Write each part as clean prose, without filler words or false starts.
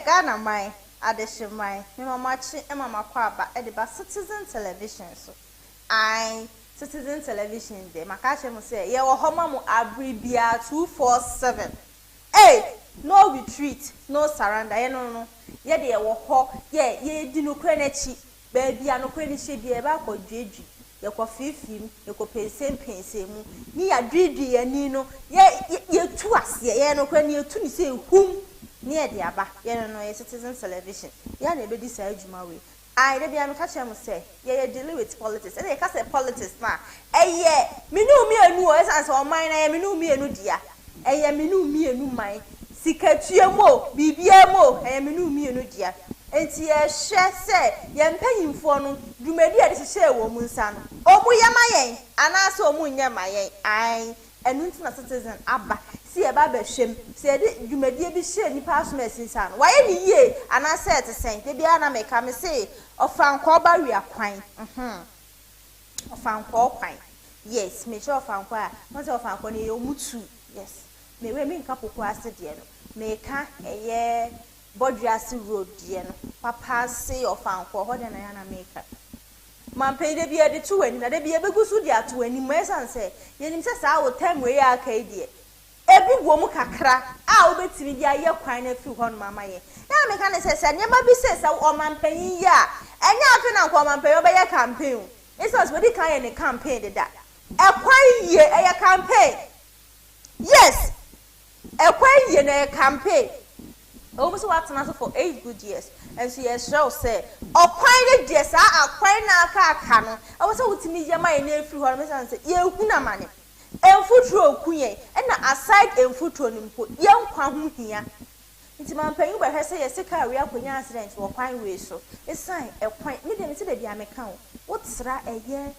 Ghana my adeshimai me mama chi e mama kwa aba e de ba Citizen Television so I Citizen Television de maka mo say ye wo homa mu abribia 247 no retreat no surrender ye no ye de ye wo ho ye di no kra na chi ba bia no kra ni hye bia ba ko dwedwi ye ko fifim ye ko pensem mu ni ya dwidwi ye ni no ye tu ase ye no kra ni etu ni say hum ni e de aba ye no ye Citizen Television ya na be di sa adwuma we I dey bia me ka chere mo say ye deal with politics and ye ka say politics na minu mi enu o esan say o man na ye minu mi enu dia minu mi enu man sikatue mo bibia mo minu mi enu dia enti ye hwe say ye mpanyimfo no dumadi a de hye wo mu nsa no omu ye mayen ana so omu nya mayen enu ntina Citizen aba si e ba hwem si e de dwumadie bi hye nipa aso na sinsa no waye ni ye ana set sen de bia na me ka me say ofanko ba wi akwan ofanko kwan yes me sure ofanko a mo say ofanko ne omutu yes me we me nka poko ase de no me ka eye Boduasi road de no papa say ofanko ho de na ya na me ka man pay de bia de tu ani na de bia begusu de atu ani mo esan say yenim say sa wo time we ya ka die ebi wo mu kakra a wo betimi dia ye kwan na fi ho no mama ye na me ka ne say nyema bi say sa o man panyin ya enya afi na ko man panyin obe ye campaign Jesus we di kan ye ne campaign de da ekwan ye eye campaign yes ekwan ye na campaign almost what na for 8 good years and so yes show say okwan de sa akwan na aka no I was say wutimi ye man na fi ho no me say ye hu na mane emfutro okunye na aside emfutro nimpo ye nkwa ho hia nti man panyin ba hwese ye sika we akonya accident wo kwan we so esan ekwan me dem se da bia me kan wo tsra eye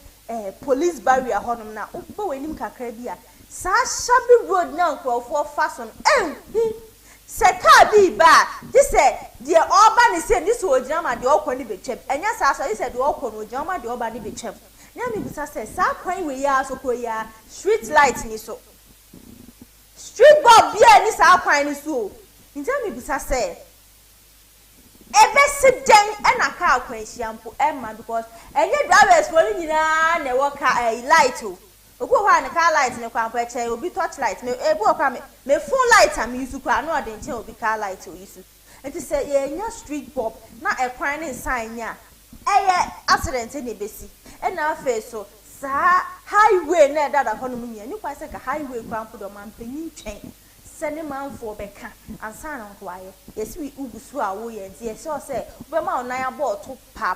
police barrier honom na wo wenim kakra bia sa shabi road na nkrofo fason seka bi ba this the oba ni say this ojina ma de okọ ni betwem enya sa so this de okọ no ojina ma de oba ni betwem na me bisa say sa kwan we ya so ko ya street light ni so street bulb bia ni sa kwan ni so nja me bisa say ebe siden na ka kwan hiampo emma because enye drivers for nyina na wo ka light o ogu ho an car light ne kwan pa che obi torch light me ebu okwa me full light am use kwa no de nche obi car light o use enti say ye nya street bulb na ekwan ne sign nya eye accident ne besi na afa so sa highway na dada ho no nya ni kwa se ka highway kwan po do man panyin twen sene manfo beka ansa na nko aye yesi wi ugusu a wo ye nti yesi o se be ma onan abo to pa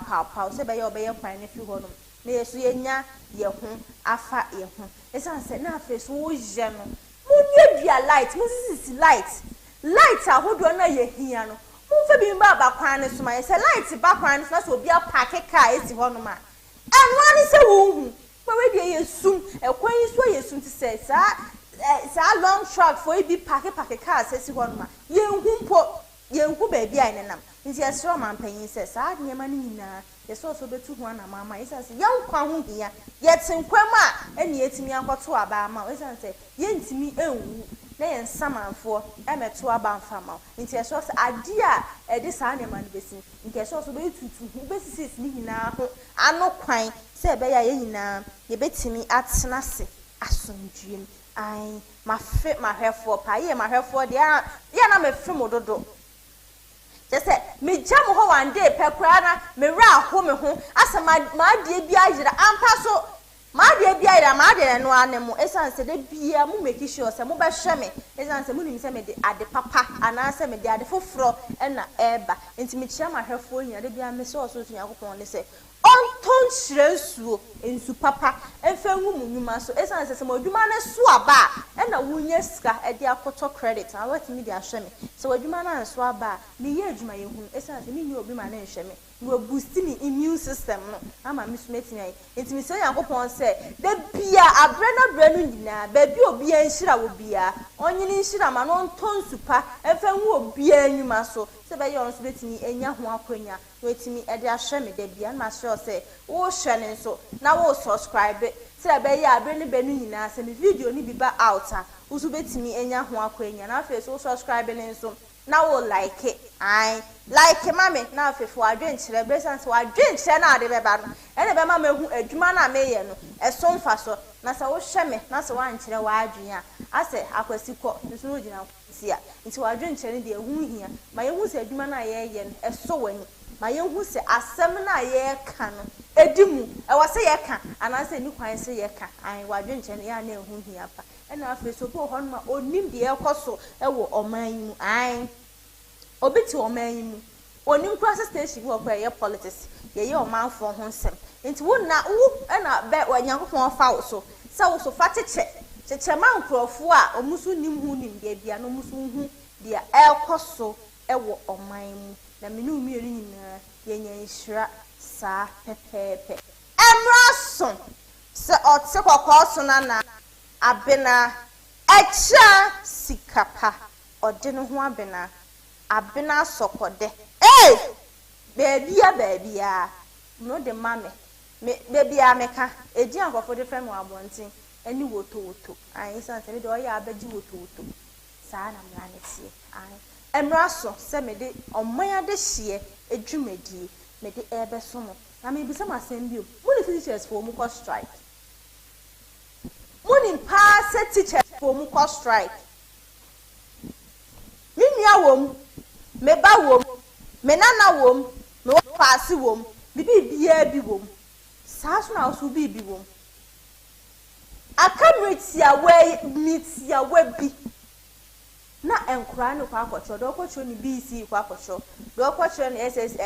se be ye obe ye kwan ne fi ho no na yesu yenya ye ho afa ye ho esan se na afa so wo je no mu dua light mu sisi light ahodo na ye hia no mu fa bi ba kwan ne so ma ye se light ba kwan ne so na so obi a park car esi ho no ma eno ani se wo hu pa we de yesum ekwan yi so yesum ti se sa long truck for e bi park car esi ho no ma ye hu ba bia ine nam nti esro man panyin se sa nyema ni nyina yeso so betu ho na mama yesa se yankwa ho hia yetinkwam a eni etimi akwoto aba ama yesa se yentimi enwu na yen samanfo emeto aba mfama nti esro se ade a edi sa nyema ni besi nti esro so be tutu ho besisi ni nyina ho ano kwan se be ya ye nyina ye betimi atena se asomdwem ai mahwefo pa ye mahwefo de ya na mefre mododo just say me jam ho one day pekura na me ra ho me ho asa ma de bia yira ampa so ma de bia yira ma de no anemu esan se de bia mu make sure se mu be hwe me esan se mu nim se me de ade papa ana se me de ade foforo na eba enti me chia ma hwefo nya de bia me so so yakopon ne se onton shrensuo ensu papa enfa hu mu nyuma so esan se mo adwuma na so aba na wunye sika e de akoto credit a wat me de ahwe me so adwuma na so aba me ye adwuma ye hu esan se me nyi obi ma na nhwe me we boost me immune system no ama me so metimi ai enti me so yakopon se de bia abre no nyina ba bi obi anhira wo bia onyini nhira ma no onton supa enfa hu obi anyuma so se be ye on so betimi enya ho akwanya wetimi e de ahwe me de bia na sure say wo hwe ne so na wo subscribe se be ye abre ne be no nyina se me video ni bi ba out a wo so betimi enya ho akwanya na afa so subscribe ne so na wo like it ai like mame na afefo adwen kire bresan so adwen kire na ade beba no ene be ma mehu adwuma na meye no eso mfa so na se wo hwe me na se wan kire wa adwen a ase akwasi ko nso no gina sia nti wa adwen kire de ehu hia ma yehu se adwuma na yeye no eso wani ma yehu se asem na ye ka no edimu e wo se ye ka ana se ni kwan se ye ka ai wa adwen kire ya na ehu hia pa ena afeso bo ho no ma onim de ekoso e wo oman mu ai obiti oman mu onim kwasa station wo kwa ye politics ye oman fo ho nsem enti wo na wo na be wanyankopon fa wo so sa wo so fa cheche man krofo a omusu nim hu nim de bia no musu hu de ekoso e wo oman mu na menu mieri nyina ye nyanhira sa pepepe emraso se otse kokoso na Abena Achaa Sikapa ode no ho Abena sokode baby ya no de mame baby ya meka eji ankofo de fem abontin ani woto ai san se me de oya abaji woto saa na mra ne tie ai emra so se me de oman ade hie edwumadie me de ebe so mo na me bi se masem bio mo ne teachers for mo ko strike Morning pass teachers for mu call strike. Me nua wom, me ba wom, me nana wom, me wo pass wom, bibia bi wom. Saa so na so bi wom. Aka metia we bi. Na enkura no kwa akwacho, do kwacho ni BC kwa akwacho. Do kwacho ni SS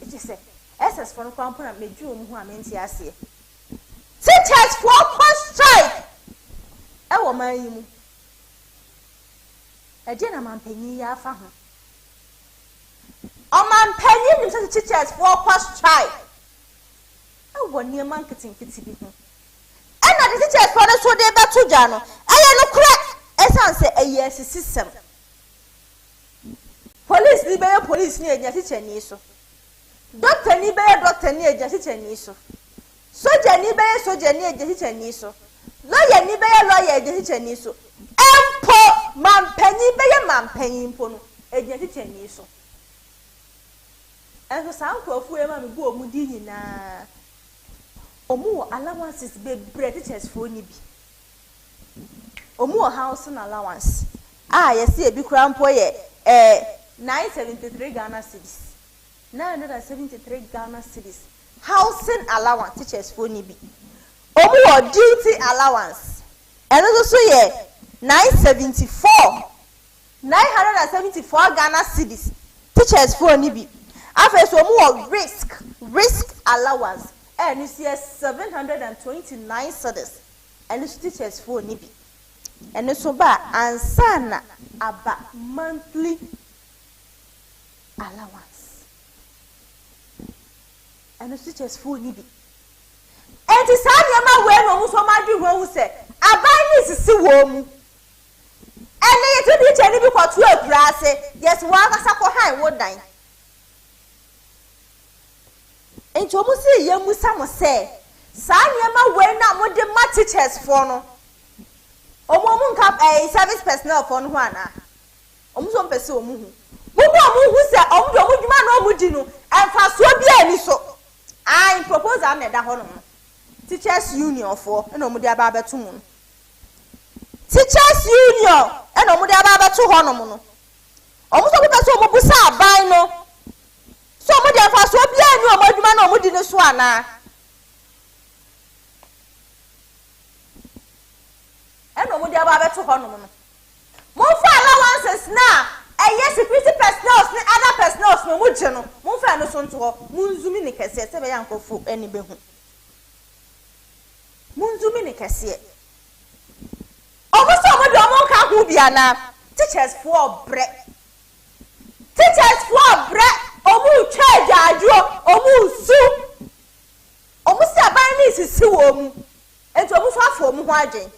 just say SS for no kwampo na meju om ho amenti ase. Teachers for strike. Ewo man yimu. Eje na mampanyi ya fa ho. O mampanyi nim say teachers for strike. Ewo ne man kitinkiti bi ho. E na the teachers for no so de beto gya no. Eye no kura esan say eye system. Police ni be police ni eja teacher ni so. Doctor ni be doctor ni eja teacher ni so. Soja ni be soja ni eje teacher ni so. Lawyer ni be lawyer eje teacher ni so. Empo mampanyi be mampanyi mpo no eje teacher ni so. Enso sankofu e ma me go omu di nyina. Omu allowances be bread teachers for ni bi. Omu house na allowance. Yesi ebi kura mpo ye 973 Ghana cedis. 973 Ghana cedis. Housing allowance teachers for nibi. Omu duty allowance. And also ye 974 Ghana cedis teachers for nibi. After so omu risk allowance. And you see 729 cedis. And it's teachers for nibi. And also ba ansana aba monthly allowance. And the teachers for nibi. And the Sanya when almost so much you say, Abena is si womu. And they to the Jenny because 12 brass, yes, one as a high wood dine. And to almost say, young Musamo say, Sanya when not what the my teachers for no. Omomun cap a service personnel for Juana. Omson Peso Muhu. Who said, oh, you man, and fast so be any so. I propose am na hono teachers union for na omo dia ba beto mu teachers union na omo dia ba beto hono mu no omo so be so omo busa aban no so omo dia fa so bia ni omo adwuma na omo di ne so ana na omo dia ba beto hono mu no mo fa allowances na security personnel ni other personnel no mo je no mo fa no so nto ho munzumi ni kese se be yankofo ani be hu munzumi ni kese omo so mo de omo ka hu bia na teachers for bre omo twa jajo omo su omo se aban ni sisi wo mu enti omo fa fo omo ho adwen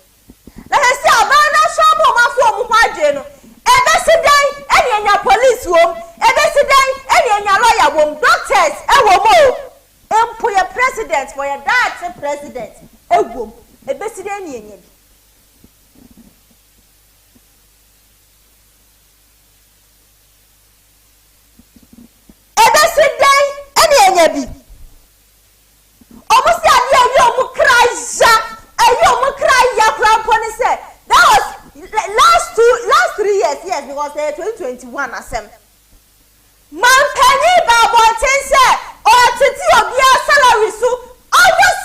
na se aban na so mo ma fo omo ho adwen no Ebesidan enya police wom ebesidan enya lawyer wom doctors ewomo empo your president for your dad president ewom ebesidan enya bi Debbie. Almost a year, you cry, and you cry, your said. That was last 3 years, yes, because they're 2021 as them. Man, penny, Baba, say, or to your salary, so almost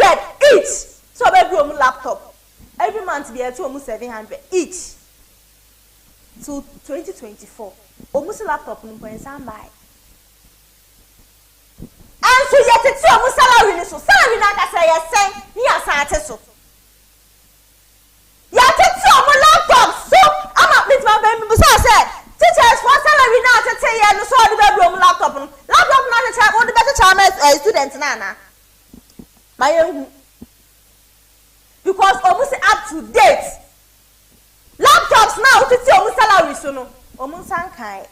700 each. So, every laptop. Every month, we have almost 700 each. So, 2024, almost a laptop, no point, buy. And so yet it's almost salary so salary na ka say yes ni asante so yet it's almost laptop so I'm not meet my baby so say teachers for salary na to say yeah no so the baby laptop na the child all the better child student na my because almost up to date laptops now it's almost salary so no almost sankai.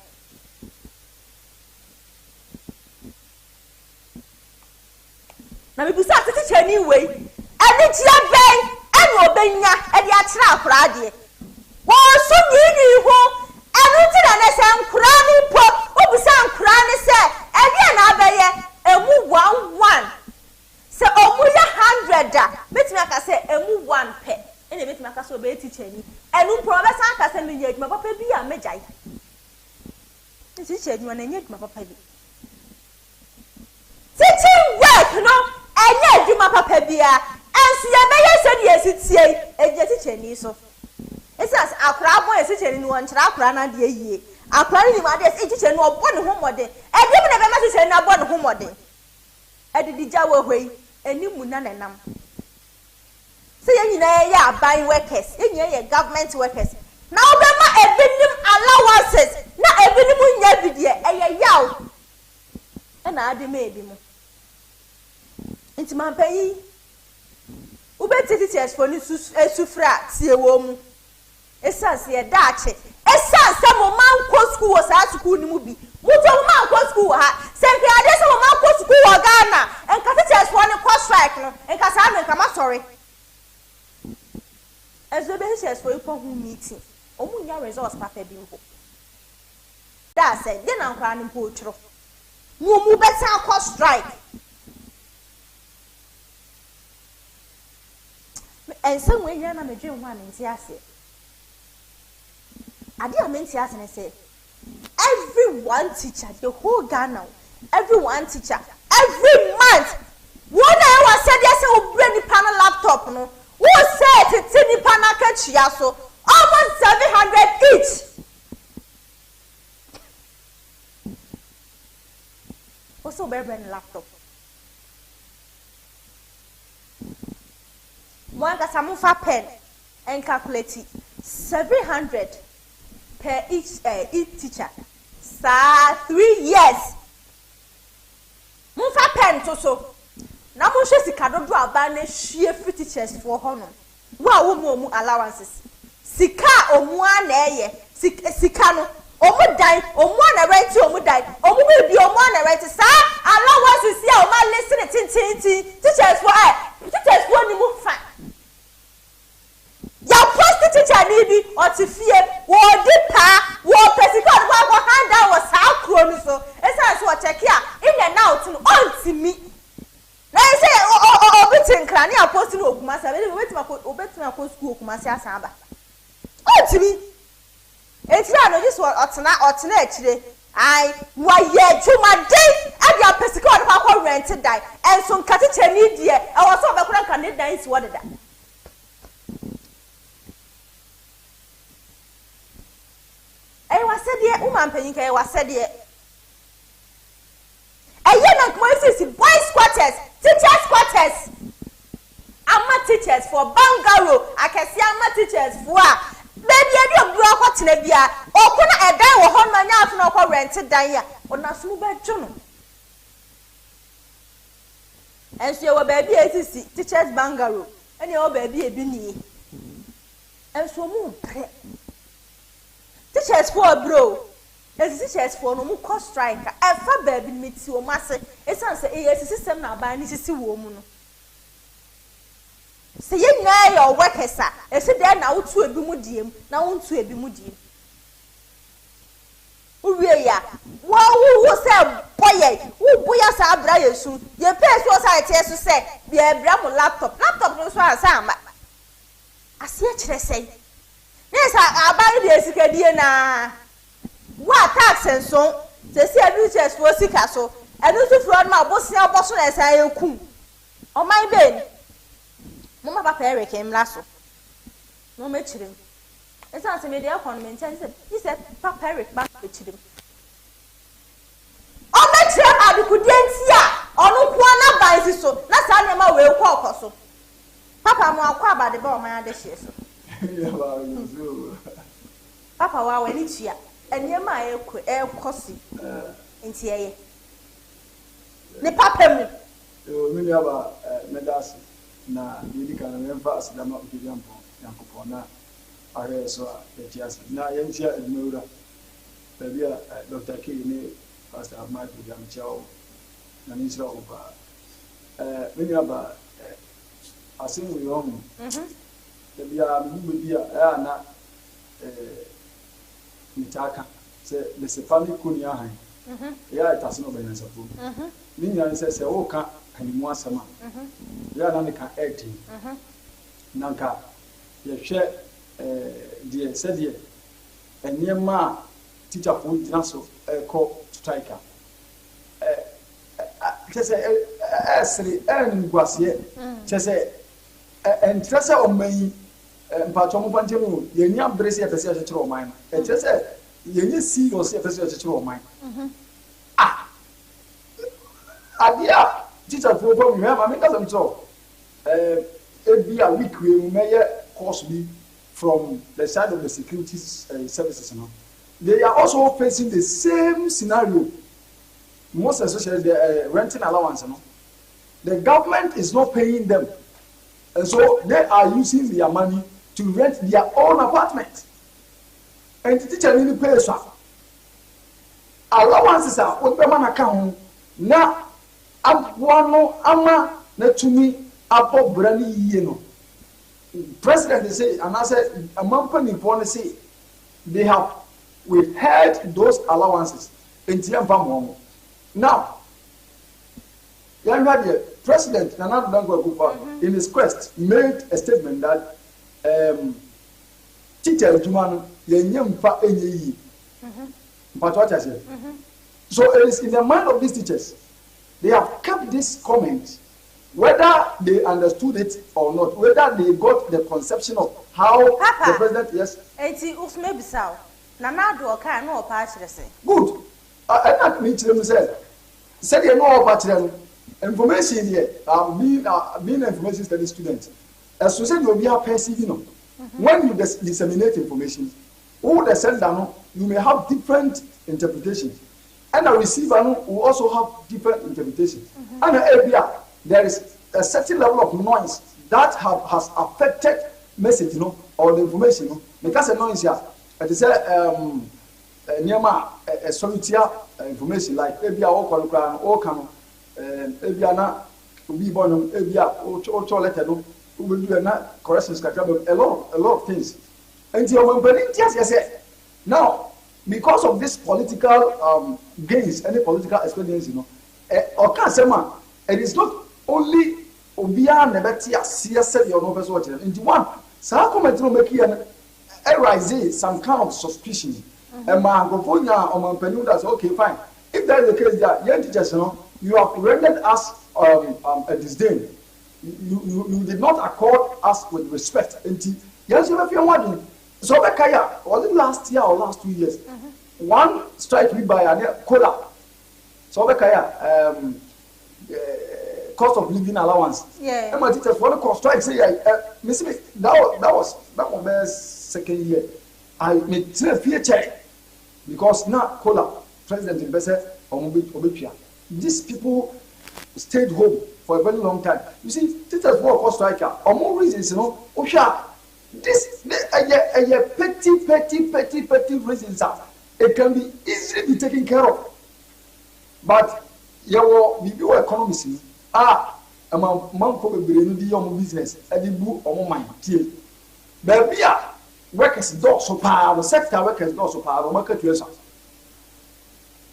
Na me busa teacher anyway. Ani tia ben, eno benya, e dia kira akura de. Wo so ni ho, enu ti na se nkura ni po, obusa nkura ni se, e dia na abeye emu 11. Se omu ya 100 da, betimi aka se emu 1 pe. Ene betimi aka so be teacher ni. Enu professor aka se me nya adwuma papa bi a megai. Teacher adwuma na nya adwuma papa bi. Teaching work no anya adwuma papa bia enso ye be yese de esitie eje ticheni so esas akra boy esicheni no nchira akra na de yie akra ni ma de esicheni no obo ne homode ede me na be ma ticheni na obo ne homode ede di jawo hwei enimu na nenam se ye nyina ye aban workers ye nyina ye government workers na obema ebinim allowances na ebinim nya bidie eye yaw na ade me ebi mu inti man payi ubeti teachers for ni esufra tie wo mu esase ye daache esase mo man ko school wo sa school ni mu bi muto mo man ko school ha se fi ade se mo man ko school wo Ghana enka teachers for ni ko strike no enka sa me enka ma sorry ezo be teachers for ipo hu meeting omu nya results papa bi mpo da say de na nkwa ni mpo otro mu better ko strike. And some way, Yana may dream one in Tiasi. I didn't mean Tiasi and say, everyone teacher, the whole Ghana, everyone teacher, every month. One I said, yes, I will bring the panel laptop. No, who said it's in the panel catch yaso almost 700 each. Also, better bring laptop. One got some pen and calculate 700 per each teacher. Sa 3 years. Mufa pen to so. Na mo hwe sika do aba na hwie free teachers for hono. Wa wo mu allowances. Sika omu ana eye. Sika no omu dan, omu ana rent omu dan. Omu bi omu ana rent sa allowances ya o ma listen tin teachers for ni mu fa. Ya post teacher ni bi o ti fie wo di pa wo pesika wo hand down wo sa kro ni so esa so check ya in and out no ontimi na say o bitin kra ni post ni okumasa be obetima ko school okumasa asaba ontimi etira no just otena akire ai wa ye juma dey e dia pesika wo kwa rent die enso nkate chani die e wo so be kura kan dey dan si wo deda. I was said ye woman penny I was said ye a young boys quarters, teachers quarters. I'm teachers for bungalow. I can see I'm teachers for baby. I don't block what Nebia or could I die or hold my mouth no rented die or not smooth bed journal. And so baby is teachers bungalow and your baby a binny and so move. Teachers for bro. As teachers for no more cost striker. Ever baby meets your master. It's answer a system now by any woman. Say ye know your workers, sir. I said there now to a bimudium, now to a bimudium. Who we are? Wow, who was a boy? Who boy sa bra yesu ye pay so society so say be bra mo laptop no so asa ama ase e kire say yes aban de sikadie na wa tax enso se si adults for sika so enu so fro ma bosia oboso na esa yekum o man ben mo ma papa Eric emla so no me kire esa se me de economy ntan se he said papa Eric ba me kire o me kire adikudentia onu kwa na ban si so na sa na ma we kwa okoso papa mo akwa abade ba o man ade hye so papa wa wani tua enema ekosi nti eye ne papa mu mimi aba medasi na yidika na memfa asidama ukijampo yankopona are so etiasi na yentia edmeura babia Dr. K ni pastor Ahmad Jamchao na nisra oba mimi aba asimu yomu babia mbibia na mitaka se the family kunia han ya itasino benansa fu ni nyan se o ka animu asema ya na ka eti nanka ye hwe die se die eniema teacher fu dinaso ko striker kese esri ngwase kese entrese oman mpacho mo pantemu ye nya brese ya pese ya chiro oman entrese ye nya serious ya pese ya chiro oman adia teacher fu ko me ma me kasam so be a week we may course be from the side of the security services now. They are also facing the same scenario. Most especially the renting allowance. No? The government is not paying them. And so they are using their money to rent their own apartment. And the teacher really pays us. Allowances are what the man account. Now, ama na tumi apo brani yeno. President say, and I said, a company policy, they have withheld those allowances in Tiampa. Now, the President Nana Dango in his quest made a statement that teacher Juman Yenyampa Enyi. But what I said. So it is in the mind of these teachers, they have kept this comment. Whether they understood it or not, whether they got the conception of how Papa, the president, yes. Good. I not meet them say you know about information here. Being an information study student. As you said, you will be a person. When you disseminate information, who the sender, you may have different interpretations, and the receiver will also have different interpretations. And the there is a certain level of noise that has affected message, or the information, because the noise here, it is a solitary information like Abia or Kano, Abiana, be born, Abia, or letter, who will do a corrections, a lot of things. And yes, now, because of this political gains, any political experience, or can't it is not only Obia Nebetia, CSL, your novice watching. Into one, Sakometro make raise some kind of suspicion. And Mangoponia or Mampenuda, okay, fine. If that is the case, young teachers, you have rendered us a disdain. You did not accord us with respect. Until yes, you have your money. So, Kaya, was it last year or last 2 years? One strike me by a cola. So, Kaya, cost of living allowance. Yeah. And my teachers want to construct say, Miss Smith, that was my second year. I made 3 check because now Kola, President in Besse, Obipia. These people stayed home for a very long time. You see, teachers work for striker. Or more reasons, this petty reasons it can be easily be taken care of. But we do economics. A man for the business, and the book on my team. Baby, workers don't so power, sector workers don't so power, market yourself.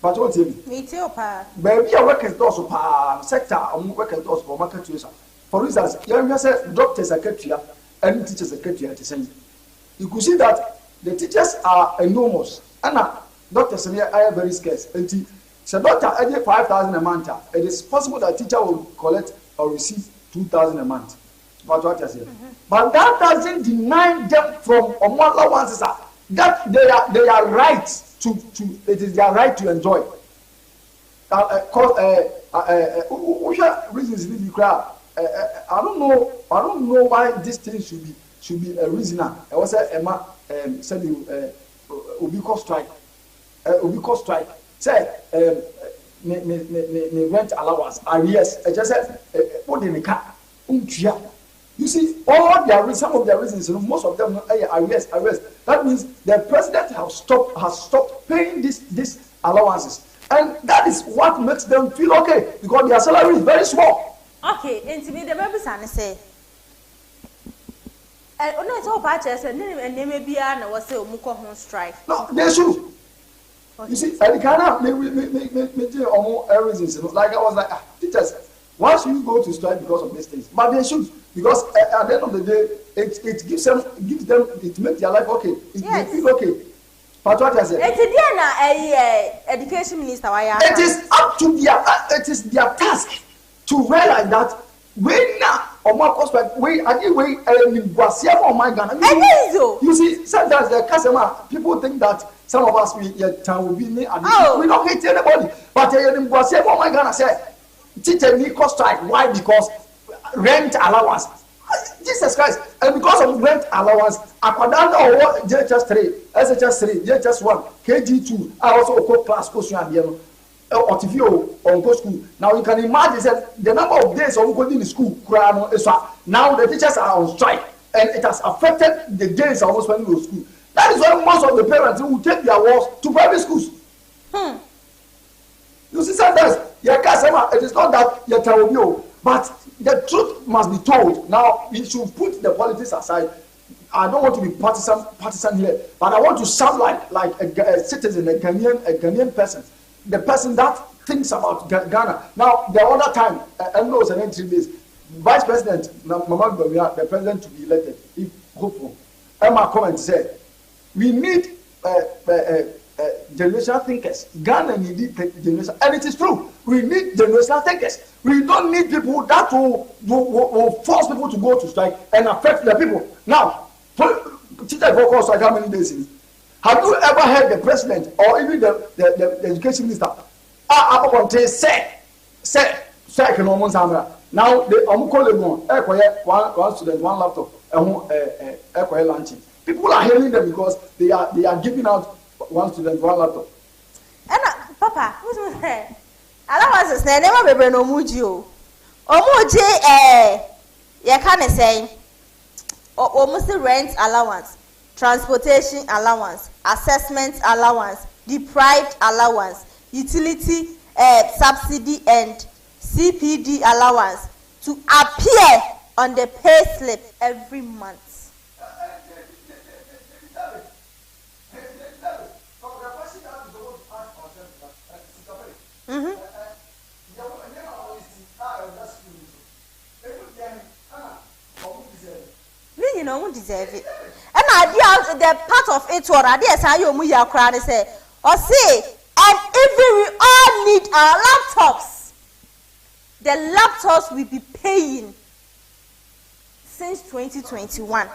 But what you Me too, pa. baby, a workers doors sector, workers doors for market tuition. For instance, you say doctors are kept here and teachers are kept here at the same. You could see that the teachers are enormous, and doctors are very scarce. And so doctor every 5,000 a month. It is possible that teacher will collect or receive 2,000 a month. But what I say, but that doesn't deny them from allowances that they are right to it is their right to enjoy. Reasons really cry. I don't know why this thing should be a reason. I was say Emma said Ubiko strike. Ubiko strike. Say me rent allowance. Yes, I just said what in the car. You see, some of their reasons, most of them arrest. That means the president has stopped paying this allowances, and that is what makes them feel okay because their salary is very small. Okay, and to me the members and say, no, it's all patches and then maybe I was say Muko home strike. No, they should. Okay. You see, and Ghana me reasons. Like I was like, teachers, why should you go to strike because of these things? But they should. Because at the end of the day, it makes their life okay. They feel okay. But what I said, education minister. It is up to it is their task to realize that when now or more cost we you see, sometimes the customer people think that some of us we will be we don't hate anybody, but teacher need cost strike. Why? Because rent allowance. Jesus Christ. And because of rent allowance, Akwadanda or JHS 3, SHS 3, JHS 1, KG2, I also go class course or TVO on go school. Now you can imagine that the number of days of going in school now the teachers are on strike and it has affected the days I was spending in school. That is why most of the parents will take their works to private schools. You see, sometimes it is not that you're but the truth must be told. Now, we should put the politics aside. I don't want to be partisan here, but I want to sound like a citizen, a Ghanaian person, the person that thinks about Ghana. Now, the other time, I know it's an entry base. Vice President Mama Bamia, the president to be elected, if hopeful. Emma comment said, we need generational thinkers. Ghana needs generational, and it is true. We need generational thinkers. We don't need people that will force people to go to strike and affect the people. Now, teacher for strike how many days? Have you ever heard the president or even the education minister? Say strike in almost now the one student, one laptop, lunching. People are hailing them because they are giving out one student, one laptop. Papa, who's there? Allowances na never be no muji o. Omuji you can say almost rent allowance, transportation allowance, assessment allowance, deprived allowance, utility subsidy and CPD allowance to appear on the pay slip every month. You know, won't deserve it. And I the part of it or I dare say you ya cry say or say and even we all need our laptops. The laptops will be paying since 2021.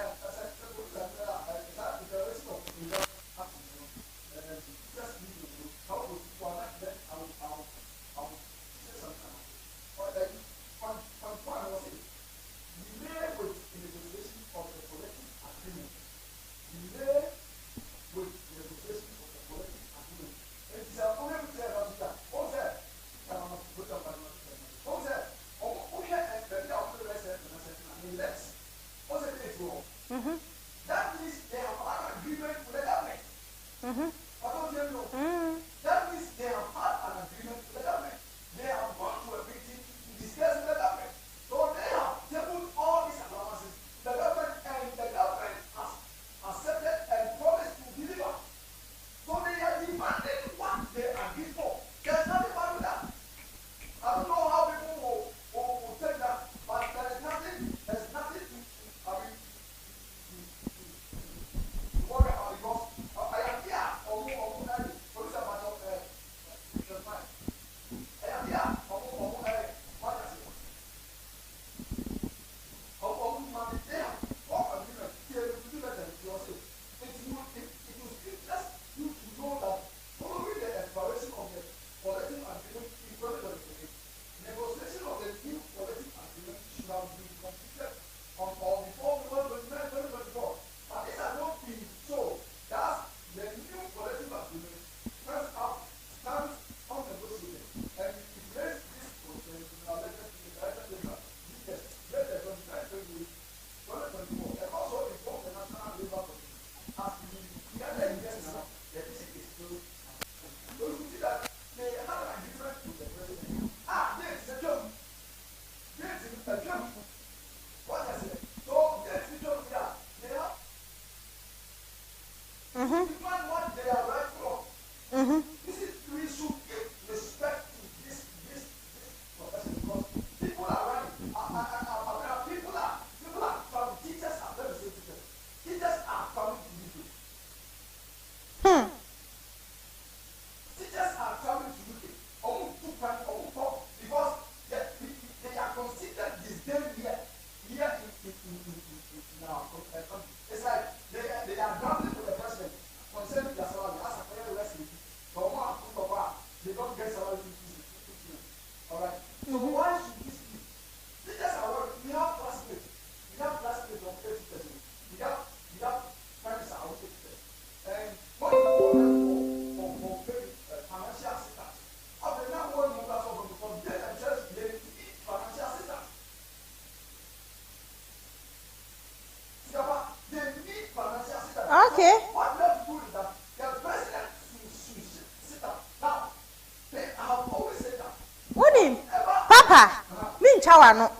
Papa, me chawano.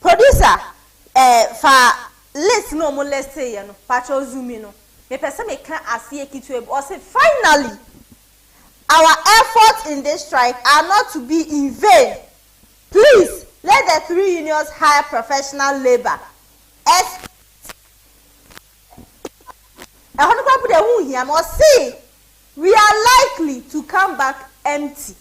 Producer, fa list no mo let's say no, patcho zoom no. Me person me can asiye kitu or say finally our efforts in this strike are not to be in vain. Please let the three unions hire professional labor. See, we are likely to come back empty.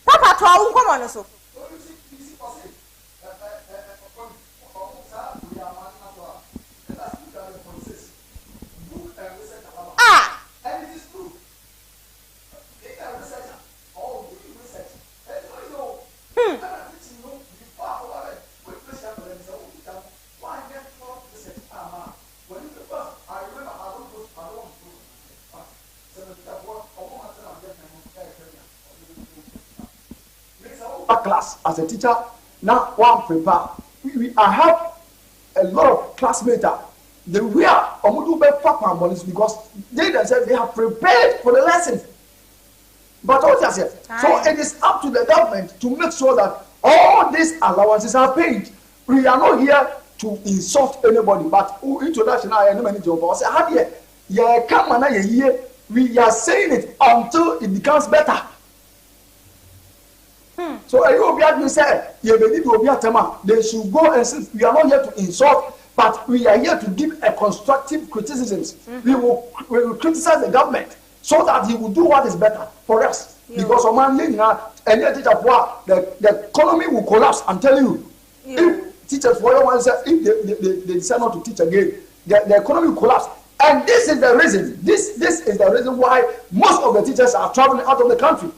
Papa to our woman so. Class as a teacher now one prepare. I have a lot of classmates. They wear papa monies because they themselves they have prepared for the lesson. But what I said, so it is up to the government to make sure that all these allowances are paid. We are not here to insult anybody, but introduction I know many jobs. I say, how yeah, come on, we are saying it until it becomes better. So I hope you say, they should go and say, we are not here to insult, but we are here to give a constructive criticisms. We will criticize the government so that he will do what is better for us. Because the economy will collapse. I'm telling you. If teachers if they decide not to teach again, the economy will collapse. And this is the reason. This is the reason why most of the teachers are traveling out of the country.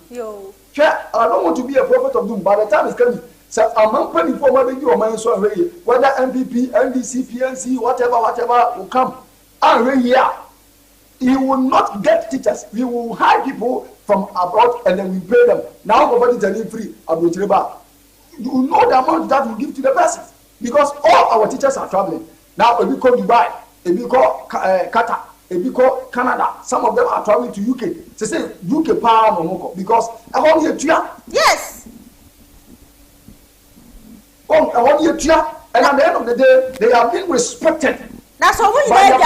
I don't want to be a prophet of doom. By the time it's coming, so I'm praying for my baby or my son, whether MPP, NDC, PNC, whatever will come. And here, he will not get teachers. We will hire people from abroad and then we pay them. Now, nobody is free. You know the amount that we give to the person because all our teachers are traveling. Now, if we call Dubai, if we call Qatar, if we call Canada, some of them are traveling to UK. They say UK power no more because I want you to yes. I want you to and at the end of the day, they are being respected. That's what we need.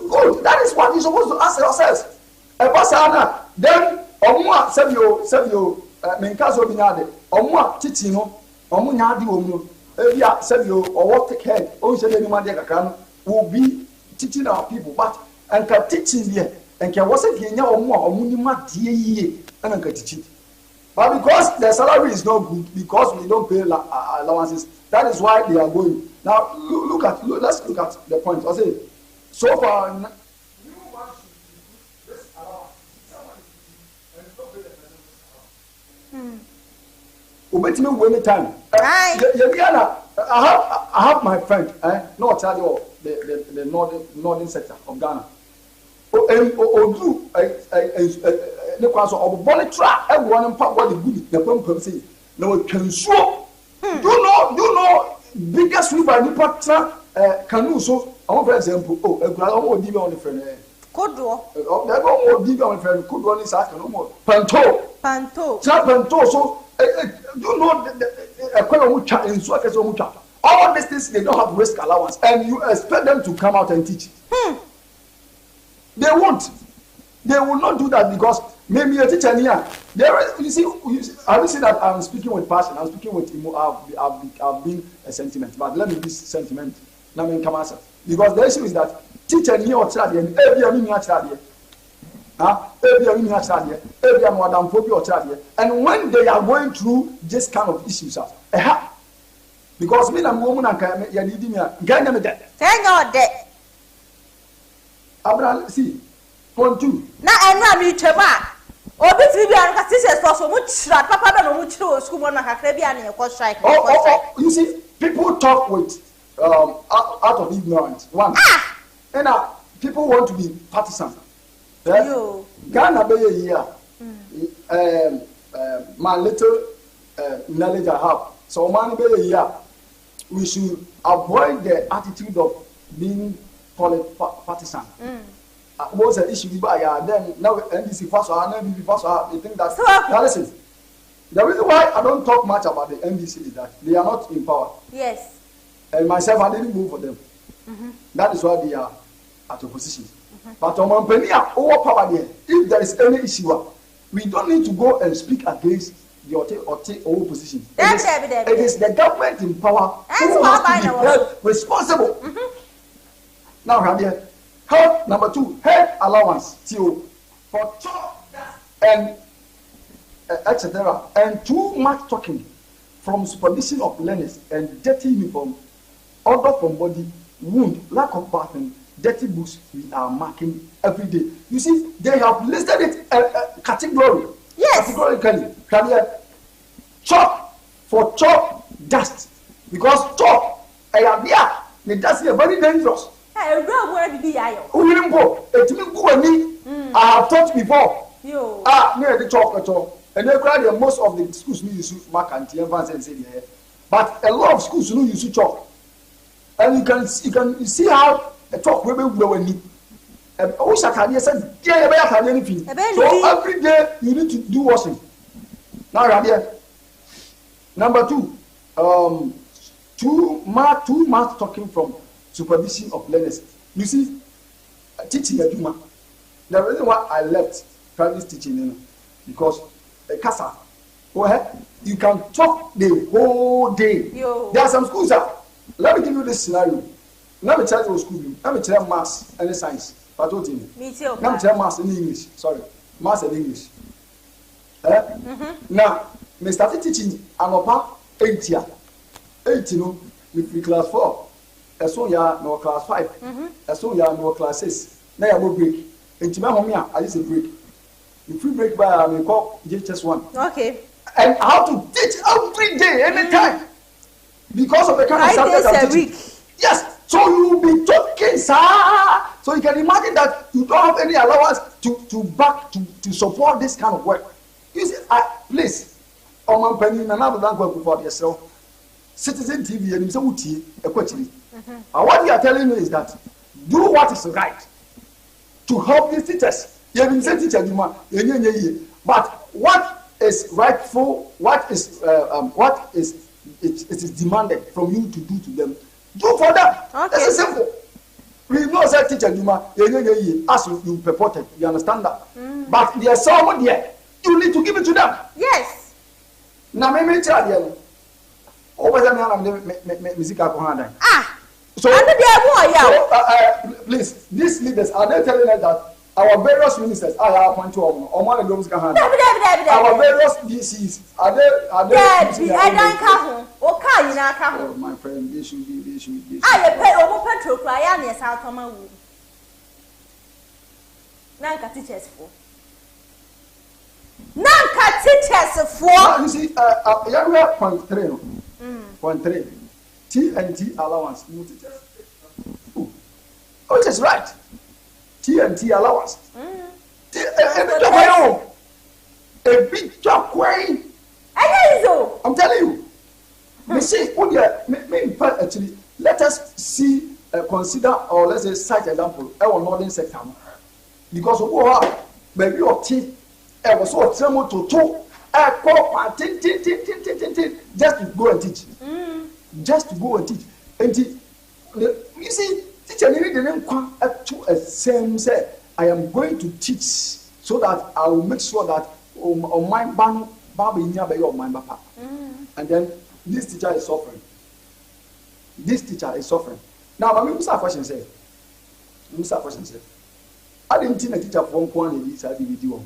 Good. That is what we're supposed to ask ourselves. Then Omwa Savio Menkazo Binade, Omwa Titino, Omunyadi Omu, Evia Savio or what take head, or said any man will be teaching our people, but and can teaching here and can wasn't here or more or munima ye and can teach it. But because the salary is not good, because we don't pay allowances, that is why they are going. Now let's look at the point. I say so far you want to this allowance. Someone and don't pay the person. When time. I have my friend, not tell you the northern sector of Ghana. Everyone in part what the good the pump say. No can show. Do you know biggest river in Patra canoe so for example, on the friend. Kodro. On friend could one is asking no more. Panto. So you know all these things they don't have risk allowance and you expect them to come out and teach. They won't. They will not do that because maybe a teacher here. You see, have you seen that I'm speaking with passion? I'm speaking with I've been a sentiment, but let me be sentiment. Now me come answer because the issue is that teacher here or child and and when they are going through this kind of issues, because me and woman and Ganya dead. Abra, see, point two. Now I know me chema. Obi ti bi an teachers for so much papa no much school na kakra bi an e strike. You see, people talk with out of ignorance. One. And people want to be partisan. Ghana be here. My little knowledge I have. So man be here. We should avoid the attitude of being call it partisan. What's the issue? Then now NDC first or NDP first. You think that? Now listen. The reason why I don't talk much about the NDC is that they are not in power. Yes. And myself, I didn't vote for them. That is why they are at opposition. But Omandehyie are over power there. If there is any issue, we don't need to go and speak against the opposition. It is the government in power who has to be held responsible. Now, Rabia, health number 2, health allowance, TO, for chop and etc. And too much talking from supervision of learners and dirty uniform, odor from body, wound, lack of bathing, dirty books we are marking every day. You see, they have listed it category. Yes. Categorically. Chop for chop dust. Because chop, the dust is very dangerous. I have taught before. Near the chop at all. And they cry most of the schools use mark and say but a lot of schools use chalk. And you can see how a chalk will be blowing. So every day you need to do washing. Now Rabia. Number 2, too much talking from supervision of learners. You see, teaching a Juma. The reason why I left private teaching because Casa, you can talk the whole day. There are some schools that, let me give you this scenario. Let me tell you school. Let me tell you maths and science. But what in me too. Let me tell you maths and English. Sorry, maths and English. Now, me started teaching. I'm about 8 years. 8, with class 4. As soon ya no class 5. As soon ya no class 6. Now you go break. And my home I used to break. If we break by I call just 1. Okay. And how to teach every day, anytime. Because of the kind of subject I'm teaching. Yes. So you will be talking, sir. So you can imagine that you don't have any allowance to support this kind of work. You see, please, Omandehyie, another than work for yourself. Citizen TV and what you are telling me is that do what is right to help these teachers. But what is rightful, what is it is demanded from you to do to them, do for them. Okay. This is simple. We know that teacher as you purported, you understand that. But there's someone there, you need to give it to them. Yes. Now me tell you. Sikapa. So please, these leaders are they telling us that our various ministers are appointed to our various DCs are they oh my friend, they should be teachers for you see point 3 point 3 T&T allowance which is right. T&T allowance. A big job queen. I'm telling you. Me see, actually, let us see, consider, or let's say, cite example, our northern sector. Because baby of tea, I was so tremble to just to go and teach. Just to go and teach. And you see, teacher didn't come up to a same say, I am going to teach so that I will make sure that on my ban on my papa. And then this teacher is suffering. This teacher is suffering. Now, I mean, Mr. Question said, I didn't think a teacher from one in this video.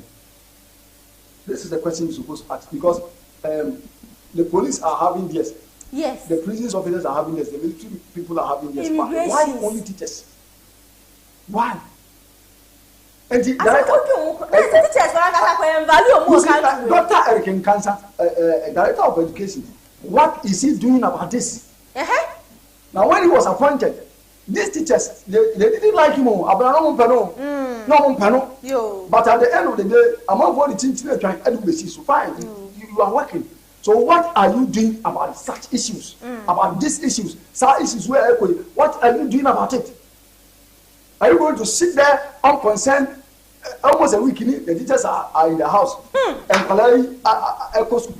This is the question you're supposed to ask because the police are having this. Yes. The prison officers are having this. The military people are having this. Why only teachers? Why? And the Dr. Eric Cancer, Director of Education, what is he doing about this? Now, when he was appointed, these teachers, they didn't like him. But at the end of the day, among all the things they're trying to do, so fine, you are working. So what are you doing about such issues? About these issues? Such issues where what are you doing about it? Are you going to sit there unconcerned? Almost a week, the teachers are in the house. And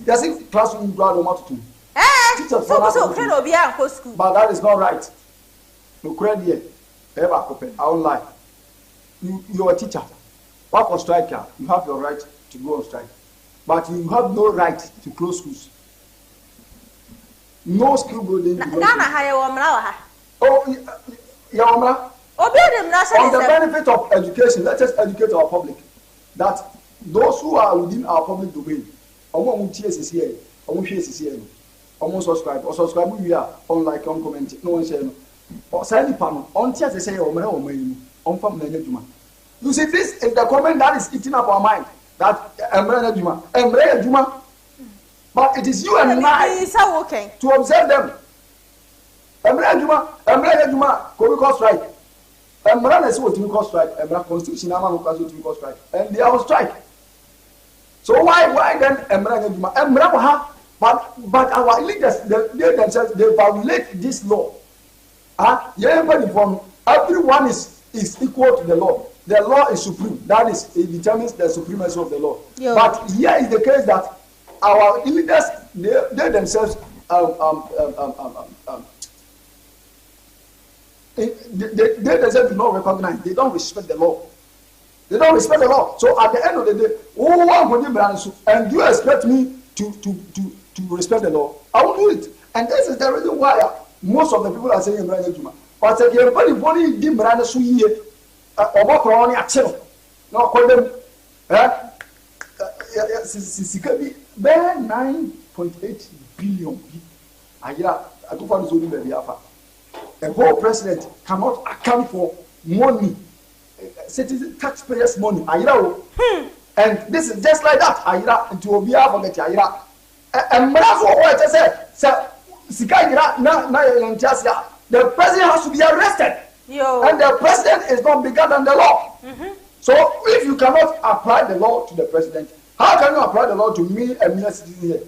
there's a classroom ground. So school. But that is not right. No credit. I won't lie. You're a teacher. Work on striker. You have your right to go on strike. But you have no right to close schools. No school building. Oh, yeah. On the benefit of education, let us educate our public that those who are within our public domain, subscribe or subscribe we are unlike comment no one say or send panel on say you see, this is the comment that is eating up our mind that but it is you and I to observe them. Strike. Strike. Constitution strike. And they are on strike. So why then but our leaders they themselves they violate this law. Everyone is equal to the law. The law is supreme. That is, it determines the supremacy of the law. Yo. But here is the case that our leaders they themselves they themselves do not recognize. They don't respect the law. They don't respect the law. So at the end of the day, and you expect me to respect the law, I will do it. And this is the reason why most of the people are saying but everybody did Miranda Suye or Coroni Achaa. Now call them Sikapa 9.8 billion. I don't want to do the a whole president cannot account for money, citizen taxpayers' money. And this is just like that. And to be able to get and what I said, the president has to be arrested. And the president is not bigger than the law. So if you cannot apply the law to the president, how can you apply the law to me and me as citizen here?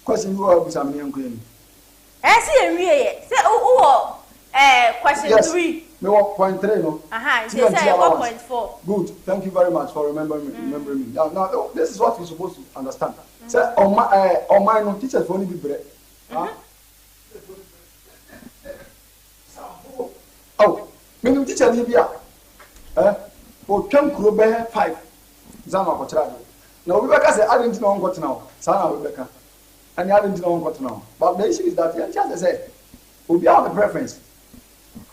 Question you are examining. Question 3. No, point 3, no. They say 1.4. Good. Thank you very much for remembering me. Now, this is what you're supposed to understand. Say, on my no teachers for only be bread. Oh, me teacher ni bia. O twam kuro be 5. Zama ko tira. Now we beka say I didn't know what now. Sana we beka. And I didn't know what now. But the issue is that you just say we have the preference.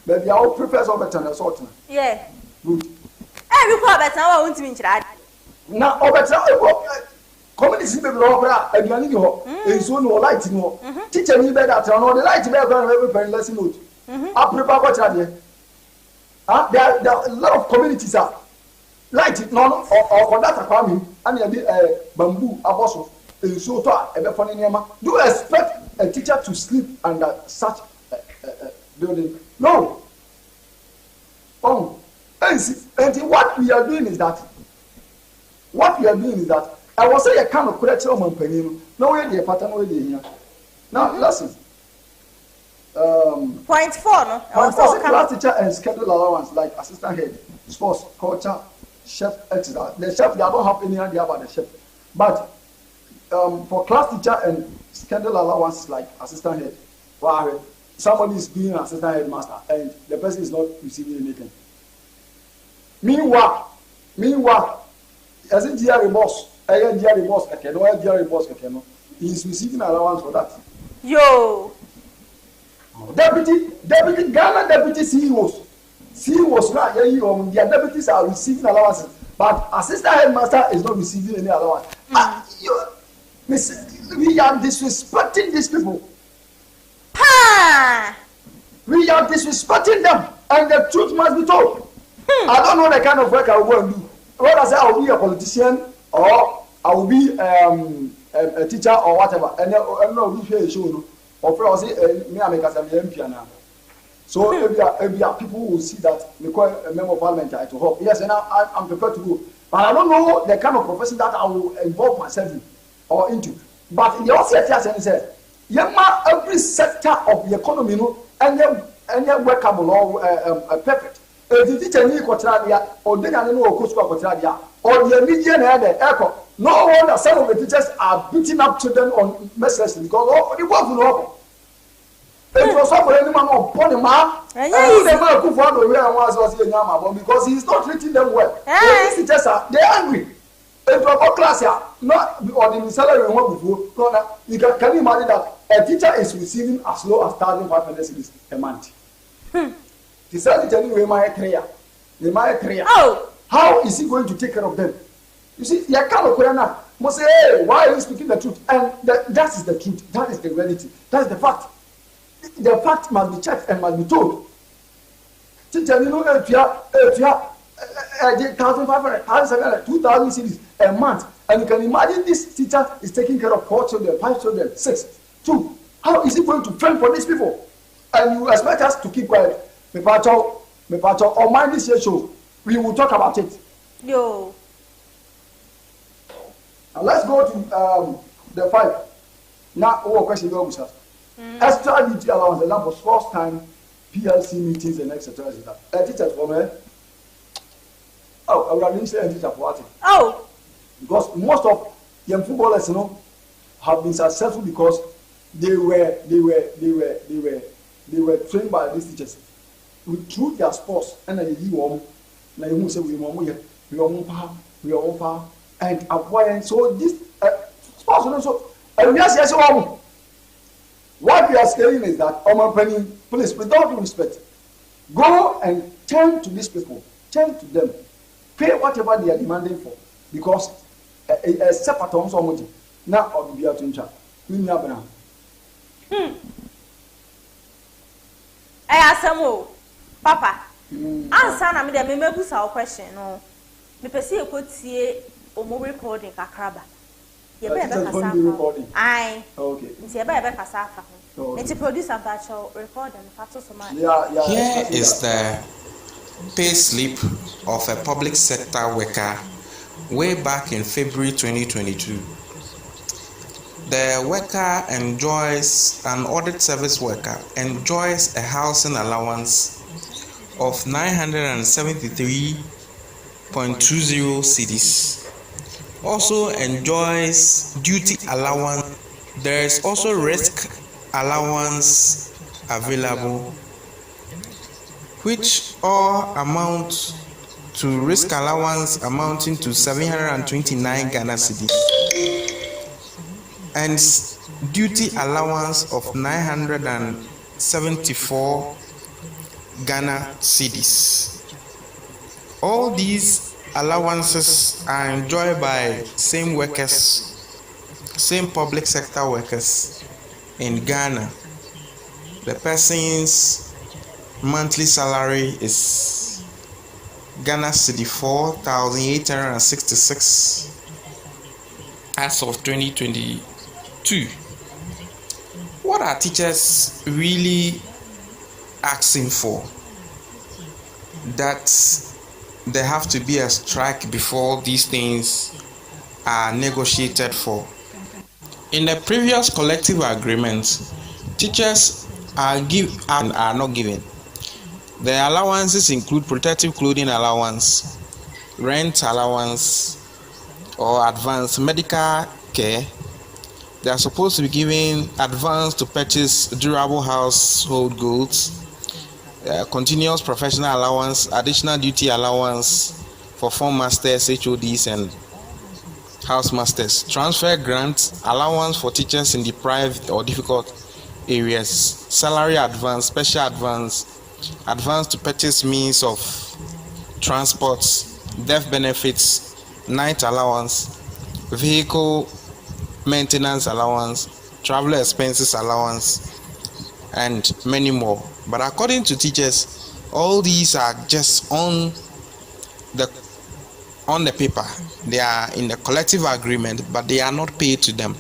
But we all prefer so better than sort. Yeah. Good. We call better now want to be tried. Now better community people over aduani ho enso no light no teacher ni be that no the light be every parent lesson note I prepare what there there are a lot of communities are light no or that kwami and the bamboo aboso enso to e be fone niam. Do you expect a teacher to sleep under such building? No. And what we are doing is that I was saying a kind of correction on penny. No way the pattern way here. Now listen. Point 4, no? Class teacher and schedule allowance like assistant head, sports, culture, chef, etc. The chef they don't have any idea about the chef. But for class teacher and schedule allowance like assistant head, wow, somebody is being an assistant headmaster and the person is not receiving anything. Meanwhile, as a GRA boss, he is receiving allowance for that. Yo! Deputy Ghana deputy CEOs now, their deputies are receiving allowances, but assistant headmaster is not receiving any allowance. We are disrespecting these people. We are disrespecting them, and the truth must be told. I don't know the kind of work I will go and do. Whether I say I will be a politician or I will be a teacher or whatever, and I know we share a show. Or for us, me I make as an MP now. So every people will see that we call a member of parliament to help. Yes, and I'm prepared to go, but I don't know the kind of profession that I will involve myself in or into. But the also said, every sector of the economy, and any workable or perfect. If the teacher need quatradia or then I know quatradia or the median echo. No wonder some of the teachers are beating up children on mercilessly because the work will happen. It was up for any man upon the man. And never could find the way I was in Yama because he's not treating them well. These teachers are they're angry. It was class here, not or the salary we want before. You can you imagine that a teacher is receiving as low as 1,500 cedis a month? The salary telling you my career. Oh, how is he going to take care of them? You see, you can't must say, hey, why are you speaking the truth? And that is the truth. That is the reality. That is the fact. The fact must be checked and must be told. Teacher, you know, if you have 1,500, 1,700, 2,000 cities a month, and you can imagine this teacher is taking care of 4 children, 5 children, 6, 2. How is he going to fend for these people? And you expect us to keep quiet? Me pacho, or mind this show. We will talk about it. Yo. Now let's go to the 5. Now, question go, sir. Extra duty allowance, and that was first time PLC meetings and etc. Teachers for me. Oh, I didn't say teacher for what? Oh, because most of young footballers, you know, have been successful because they were trained by these teachers through their sports. And then you want, now you say we are power, and avoid. So this sports also, and yes, what we are saying is that please, with all due respect, go and turn to these people, turn to them, pay whatever they are demanding for, because a separate on somebody now or be out in chat. We never know. I ask some Papa. Answer na me dey me busa o question no. Me pese e ko tie o mo recording kakraba. Ye be kasa. Ai. Okay. Nti ye be kasa afa ho. Nti producer ba cho recording fato so much. Here is the pay slip of a public sector worker way back in February 2022. The worker enjoys, an audit service worker enjoys a housing allowance of 973.20 cedis. Also enjoys duty allowance. There is also risk allowance available, which all amount to risk allowance amounting to 729 Ghana cedis and duty allowance of 974 Ghana cedis. All these allowances are enjoyed by same workers, same public sector workers in Ghana. The person's monthly salary is Ghana cedi 4,866 as of 2022. What are teachers really asking for? That there have to be a strike before these things are negotiated for. In the previous collective agreement, teachers are not given. The allowances include protective clothing allowance, rent allowance, or advanced medical care. They are supposed to be given advance to purchase durable household goods, continuous professional allowance, additional duty allowance for form masters, HODs, and house masters, transfer grants, allowance for teachers in deprived or difficult areas, salary advance, special advance, advance to purchase means of transport, death benefits, night allowance, vehicle maintenance allowance, travel expenses allowance, and many more. But according to teachers, all these are just on the paper. They are in the collective agreement, but they are not paid to them.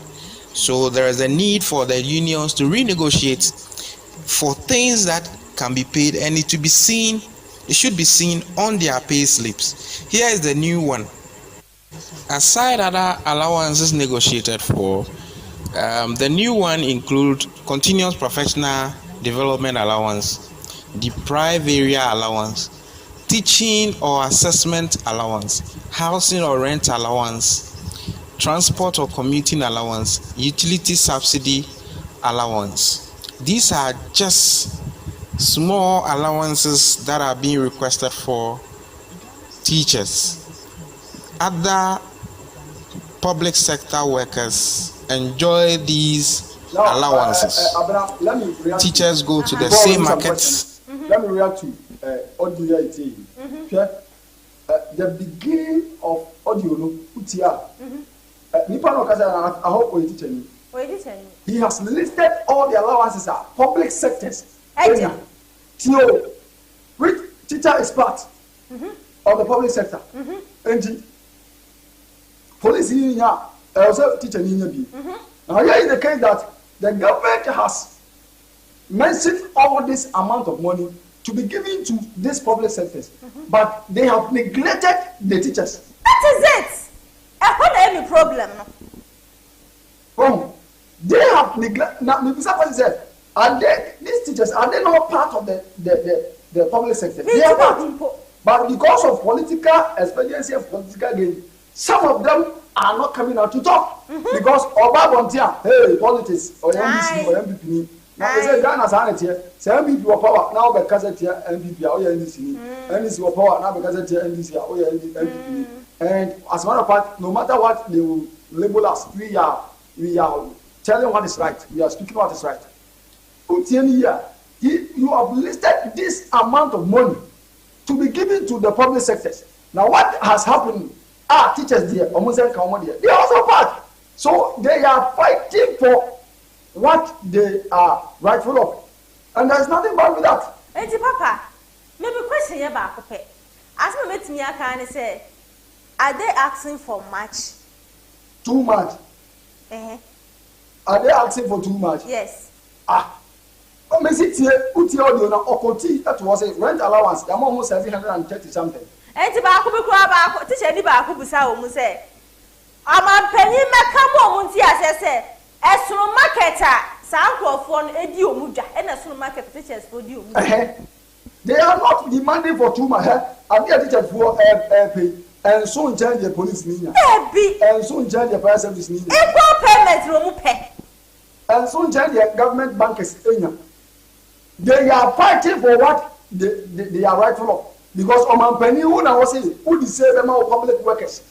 So there is a need for the unions to renegotiate for things that can be paid, and it should be seen on their pay slips. Here is the new one. Aside other allowances negotiated for, the new one include continuous professional development allowance. deprived area allowance, teaching or assessment allowance, housing or rent allowance, transport or commuting allowance, utility subsidy allowance. These are just small allowances that are being requested for teachers. Other public sector workers enjoy these allowances. Abena, Teachers go to the same markets. Let me react to Omandehyie. The beginning of audio, he has listed all the allowances are public sectors. Which teacher is part of the public sector? And police in here, also teacher in here. Now here is the case that the government has mentioned all this amount of money to be given to these public sectors, but they have neglected the teachers. That is it. I have any problem. They have neglected. Now, Mr. President said, are they, these teachers, are they not part of the public sector? They are not. But because of political expediency and political gain, some of them are not coming out to talk. Because Oba Bontia, hey, politics, or MPC, or MPP. Now they say Ghana's on here. Say MPP or power now because it's here MPP or NDC. NDC or power now because it's here NDC or MPP. And as a matter of fact, no matter what they will label us, we are telling what is right. We are speaking what is right. You have listed this amount of money to be given to the public sectors. Now what has happened? Teachers there, almost they are also part. So they are fighting for what they are rightful of. And there is nothing wrong with that. Hey, Papa, maybe question you about Papa. As me met me, I can say, are they asking for much? Too much. Are they asking for too much? Yes. That was a rent allowance. I'm almost 730 something. And to teacher any back who say, I'm a penny Macamo, as say, as soon marketer, Sanko for an edio muja, and as soon market teachers for you. They are not demanding for too much. I'm here teachers for pay, and soon change the police meaning. And soon change the fire service meaning. Equal payment, room pay. And soon change the government bankers. They are fighting for what they are rightful of. Because Omandehyie, who say them are public workers,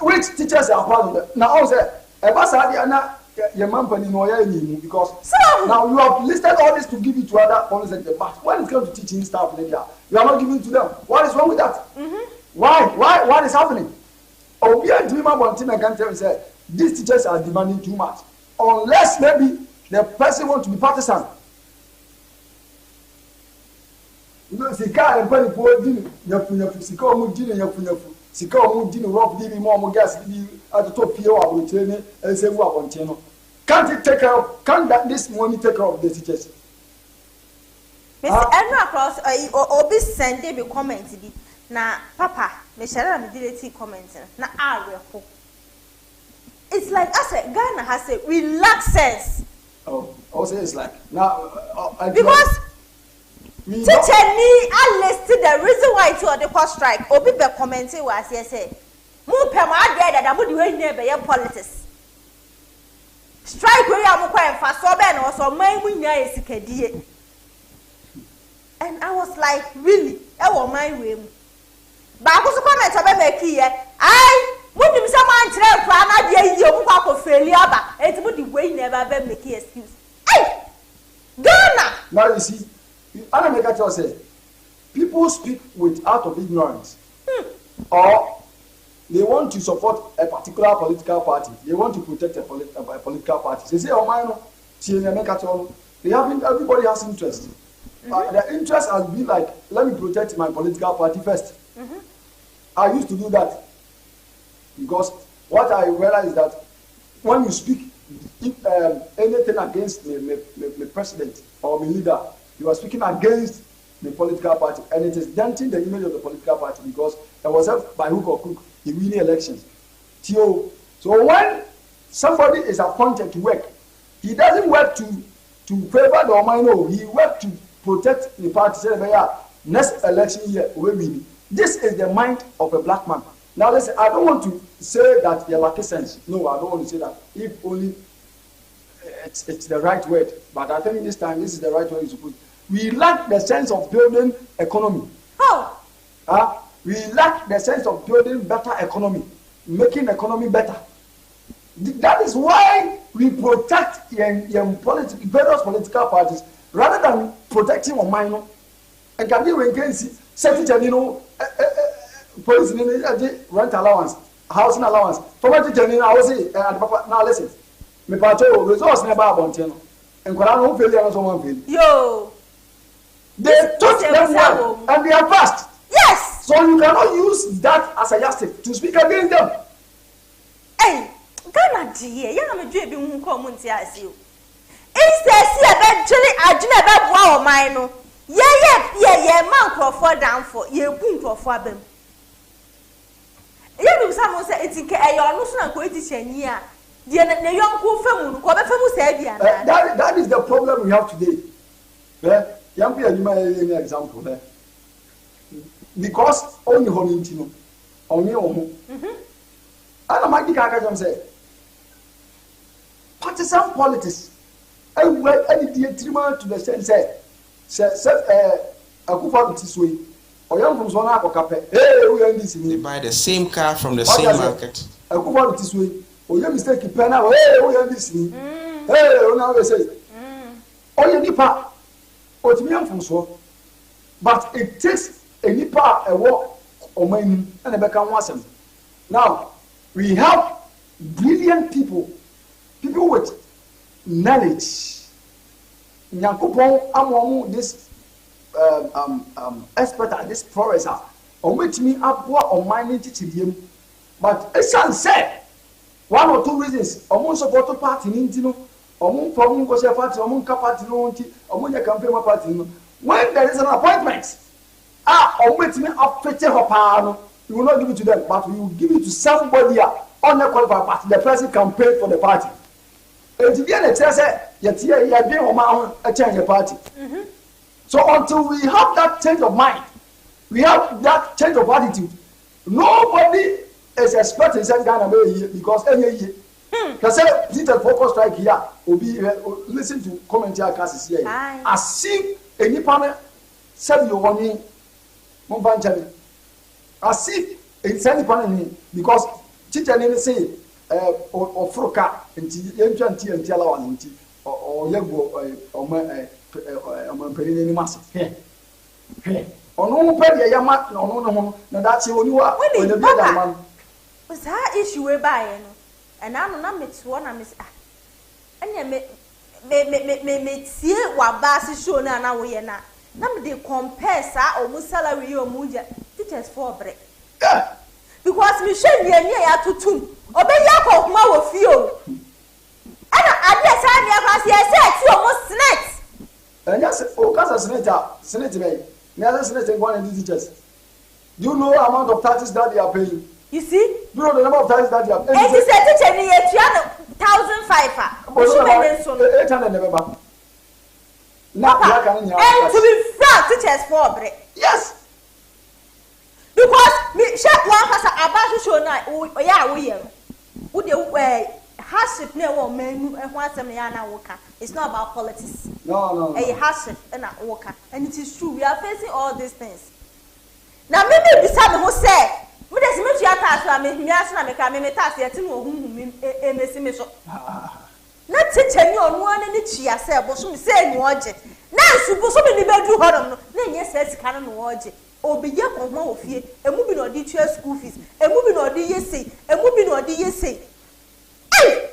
which teachers are part of them. Now, also, because now you have listed all this to give it to other public sector, but when it comes to teaching staff in India, you are not giving to them. What is wrong with that? Why? What is happening? These teachers are demanding too much. Unless maybe the person wants to be partisan. Sika and penny poor dinner, Sikoma dinner, Sikoma dinner, rob giving more gas at the top here of training and say, well, on channel. Can't it take care of, can't that this money take care of the teachers? Mr. Edna across or be Sunday be commenting. Now, Papa, Michelle, I'm commenting. Now, I will. It's like I said, Ghana has a relaxed sense. Also, it's like now because. Teacher ni I listed the reason why to the cost strike. Obi be commenting was say. Mu pe ma ade that am the way be politics. Strike we am kwa enfa so be na so man mu nya esikadie. And I was like, really? E wo man we mu. Ba ko so comment obe make here. Ai, mu nim say man kire kwa na de yi o kwa ko failure ba. Enti mu the way never be make excuse. Ai! Ghana. Now you see Anameka says, people speak out of ignorance, or they want to support a particular political party. They want to protect a political party. They say, "Oh my no, they have everybody has interest. The interest has been like, let me protect my political party first." I used to do that because what I realized is that when you speak anything against the president or the leader, you are speaking against the political party, and it is denting the image of the political party because it was helped by hook or crook in winning elections. So when somebody is appointed to work, he doesn't work to favor the Omano, he works to protect the party. Say, next election year we win. This is the mind of a black man. Now listen, I don't want to say that you're lucky sense. No, I don't want to say that. If only it's the right word. But I think this time this is the right word to put. We lack the sense of building economy. How? We lack the sense of building better economy, making economy better. That is why we protect various political parties rather than protecting our minor. And can you against certain, police rent allowance, housing allowance. For what you I was say, now listen, me pato results never about and when I don't fail, I don't fail. Yo, they taught them well and they are fast. Yes. So you cannot use that as a yardstick to speak against them. Hey, Ghana dear, you know me do be who come unti as you. Instead, see eventually I do never wow mine. Yeah, man Crawford down for ye boom Crawford them. You know someone say it's in care you no so na ko teach nia. Dear na young ko famu ko be famu say bia na. That is the problem we have today. Young people you may example there. Because only honey only and I might be say partisan politics. Any detriment to the sense Akufa this way. Or young from Zona or Cape. Hey, we are in this. They buy the same car from the same market. Akufa this way. Or you mistake Pena. Hey, we are in this. Hey, now they say. Or you nipa. Or to me from so. But it takes a nipa a walk or money and a become wasem. Now we have brilliant people with knowledge. Nyakupon amomu this expert at this professor on which me abwa on my teaching. But it can say one or two reasons among support party in among problem was a party among party no among your campaign party. When there is an appointment, on which me affect her power, you will not give it to them, but we will give it to somebody on the qualified party. The person can pay for the party. And to be an excess, yet here you have been on a change of party. So until we have that change of mind, we have that change of attitude, nobody is expecting some kind of way because any year. Because Peter focus strike here will be listen to commentary classes here. I see any panel said you want me, Mumbanchani. I see a semi panel because teacher didn't say or Froka and TNT allowance or Yego or my penny massive. Hey, or no penny, Yamat, no, that's you are. When the man was that issue we buy, and I'm not met one. I miss. And me see what bass show now. We are not. Now they compare almost salary or muja teachers for break. Because Michelle near to two. Obey Yakob Maw feel. And I guess I almost snakes. And yes, Senator, never Senator one of the teachers. Do you know the amount of taxes that they are paying? You see? Do you know the number of taxes that they are paying? And he said, teacher, you 1,500. 800 never. And to be frank, teachers for break. Yes. Because me check one has about to show now. Yeah, we are. Would you hardship never men and once a man worker? It's not about politics. No. A hardship and a worker. And it is true. We are facing all these things. Now, maybe beside who say, what does make you attach? I mean, me task yet to whom not teach any on one and it's yourself, but some say you watch it. Now, suppose so many bedroom hold then yes, says canon watch it. Or be young or more of you, a moving or teacher school fees, a moving or DSC, a moving or DSC. Hey!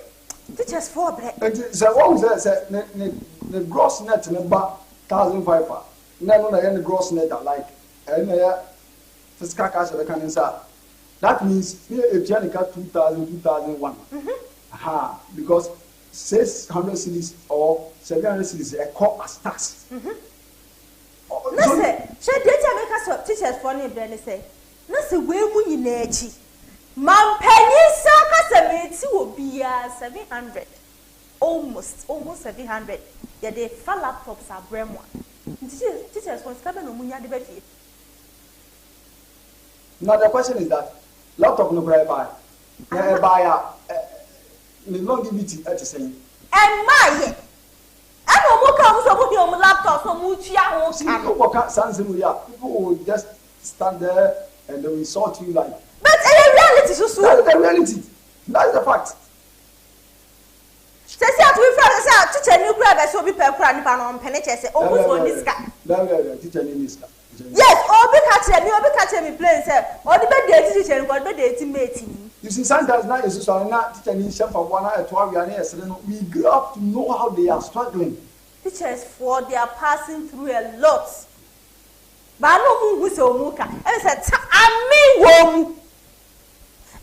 Teachers for bread. And the one says the gross net number 1,500. None of any gross net like any Sikapa the can inside. That means if you got 2001. Because 600 cities or 700 cities are called as tax. Listen, she did make us teachers for me, Benny say. Listen, where will you need? Man, penny circus will be 700. Almost 700. Yeah, they fell laptops are brand one. teachers for Sikapa no munya de be. Now the question is that laptop no cry buy. Yeah, buy the longevity at the same. And my I don't come so put your laptop so much ya see people will just stand there and they will insult you like. But reality so that's the reality. That's the fact. Say we friends say teacher new grade so be per kra nipa no mpene say almost on this guy. Teacher ni niska. Yes, obi catch me play say o the be teacher ko be dey teammate ni. You see sometimes now is so na teacher ni chef for one at 12 years we grew up to know how they are struggling. Teachers for they are passing through a lot. But no mu so mu ka. E say ami wom.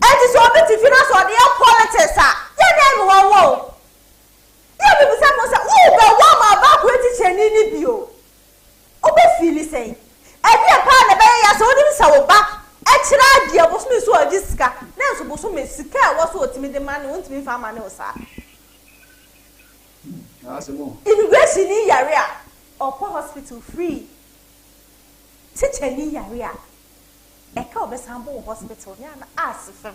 And it's all bit finance or the politics yeah dem wo. Yeah people say oh be one ma back we teacher ni bio. Obe feel saying ebi pa na be ya so odi sa wo ba e kira dia boso me so odi sika na so boso me sika e wo so otimi de man wontimi fa ma ne osa na asemo immigration ni yare a opo hospital free teacher ni yare a e ka obesambo hospital ni na asifem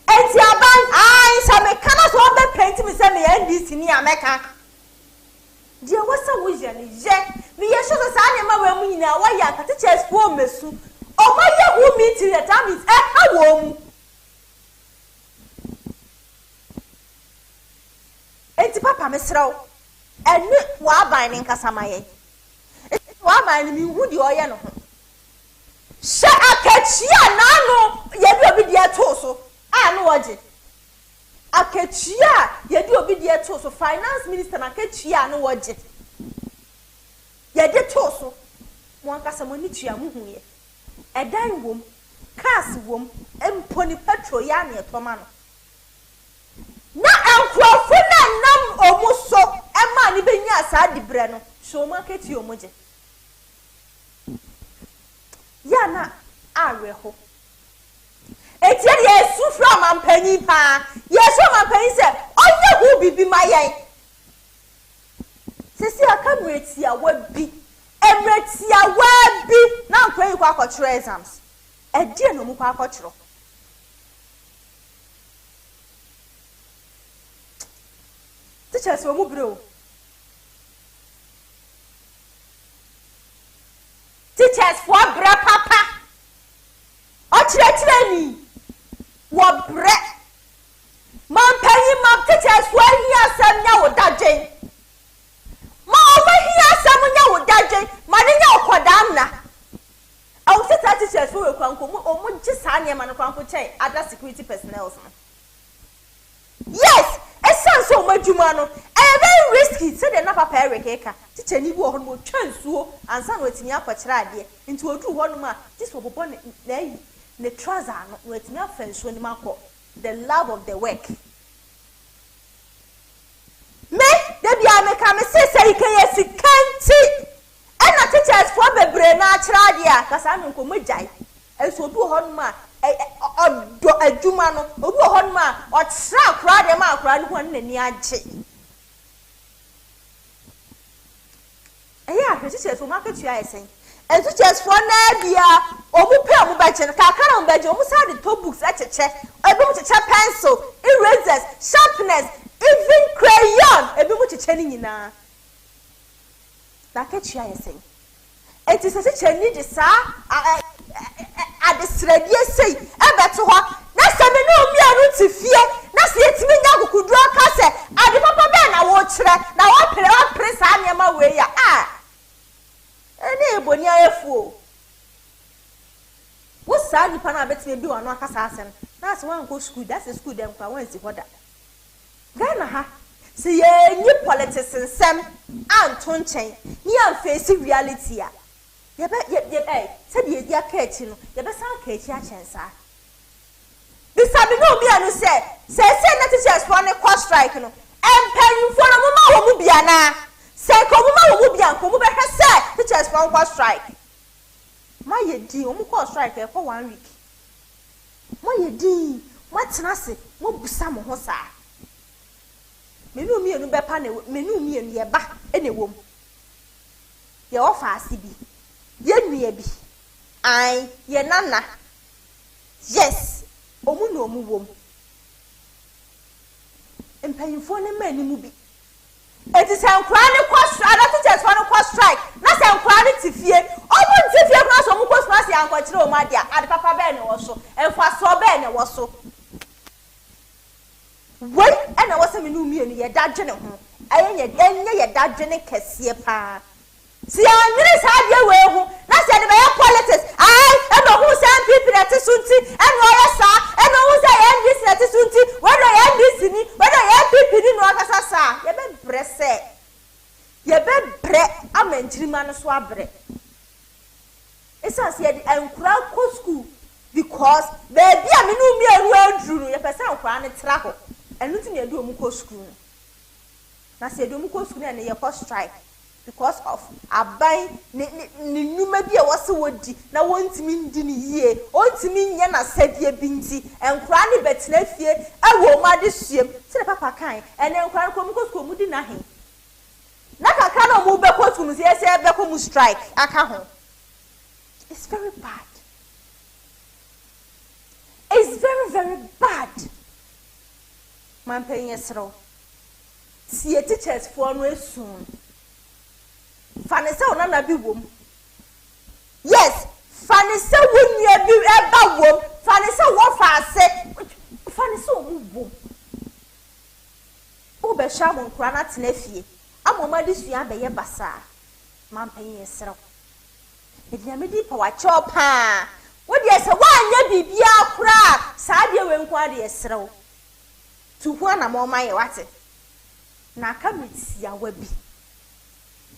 enti aban ai sa me kana so obe paint me say me NDC ni ameka dia wasa wo je ni je me ye so sa na ma wa mu nyina wa ya ka teachers for mesu o ma ye who meeting the time is wo mu enti papa me sraw eni wa ban ni nkasa ma ye wa ban ni mi hu di oye no ho sha akachia na no ye bi obi dia to so no waje akachia ye di obi dia to so finance minister na akachia no waje ye di to so mo ankasa mo ni tua mo hu ye edan wom cars wom emponi petrol ya na etoma no na enkrofo na nam omuso e ma ni benya asa dibre no so mo akati omoje ya na areho etie Yesu from ampanyi pa Yesu ampanyi se onye hu bibi mayen sisi akamretia wabi emretia wabi na nkwan kwa akọchiro exams edie no mu kwa akọchiro teachers wo mu bro teachers for bra papa o chire ni wo bre man panyi man teachers for hia sam nya wo dadwen ma o ma hia sam nya wo dadwen ma ne nya okodam na I will say teachers for kwanko o mu ji sa ne ma no kwanko chen other security personnel no yes essence o madwuma no e very risky say the na papa erekeka teacher ni bi o ho no twansuo ansa no atimi akọkire ade nti odu ho no ma this obobo na ne trouser no atimi afensuo ni makọ the love of the work me de bia me ka me say ike sikanti and na teachers for bebre na akira ade a kasa no nkomo jai enso odu ho no ma odo adwuma no odu ho no ma o tra akra de ma akra no na ni agye eya teachers for market you esen and teachers for na bia omu pe omu ba che ka na omu ba je omu sa de to books acheche ebi mu cheche pencil erasers sharpness even crayon ebi mu cheche ni nyina na catch you esen it is a teacher need sa adesradie sei ebeto ho na se me no mi anu ti fie na se yetimi nya kokudru aka se ade papa be na wo kire na wo pere sa nyema we ya ene eboni ayefu wo sa nipa na betime bi wano aka sa asem na se wan go school that's a school dem kwa wan si hoda Ghana ha se ye nyi politics nsem anto nchen ni am face reality a ye said ye dia catch no ye be san catch a chensa bisabi no bia no say na teachers for ne cost strike no empanyin for no ma wo mu bia na say ko mu ma wo mu bia ko mu be say teachers for cost strike ma ye di o mu cost strike e for 1 week ma ye di ma tena se mo busa mo ho sa menu mienu be pa na menu mienu ye ba ene wom ye ofa ase bi ye nua bi ai ye nana yes omu no omu wom empanyimfo ne mani mu bi eti se nkwa ne kwasra na teachers fa no kwa strike na se nkwa ne tifie omu tifie kwa so mu kwasra se ankwa kire o ma dia ade papa be ne wo so enfwa so be ne wo so wei ena wo se me no mienu ye dadwe ne ho enye ye dadwe ne kese pa si anwere sa de we hu na se de be politics ai e no hu se MPP na tisunti e no ye sa e no hu se ye NDC na tisunti whether ye NDC ni whether ye MPP ni no akasa sa ye be brese ye be bre amantirima no so abre esa se ye de enkura ko school because baby a me no mi anu aduru no ye pese enkura ne tra ho enu ti na edu omu ko school na se edu omu ko school na ye ko strike because of abai ni numa bi a wose wodi na wontimi ndi ni yie ontimi nye na sadie bi nti enkura ne betena fie ewo ma de suem se papa kan ene enkura ko mu ko school mu di na hen na kaka na mu be ko school se se be ko mu strike aka ho it's very bad. It's very, very bad. Man paying yesro. See teachers for no soon. Fanisa onana bi wom. Yes, Fanisa won ye bi eba wom. Fanisa wo fa ase. Fanisa omu wom. O be sha mo nkura na tena fie. Amoma di sua be ye basa. Man paying yesro. Ediamedi pa wa chopa. What you say? Why you be kura? Sadia we nkwa de esrew. Tu hu na mo man ye wate. Na ka meti ya wa bi.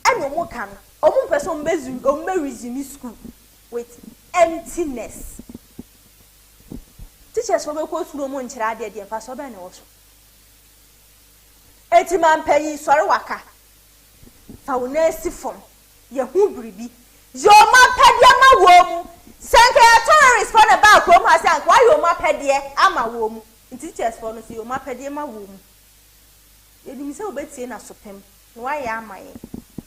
Eno mo kan. Omo person bezu, omo resume school with emptiness. Teachers for be ko school mo nchira de de fa so be na wo so. Eti man payi sori waka. Fa wo na si fom. Ye hu bribi. Yo ma pedia ma wo mu. Sanke tourist for the back home has sank why you ma pedie ama wo mu teachers for no see you ma pedie ma wo mu edim se obetie na sopem no why ama ye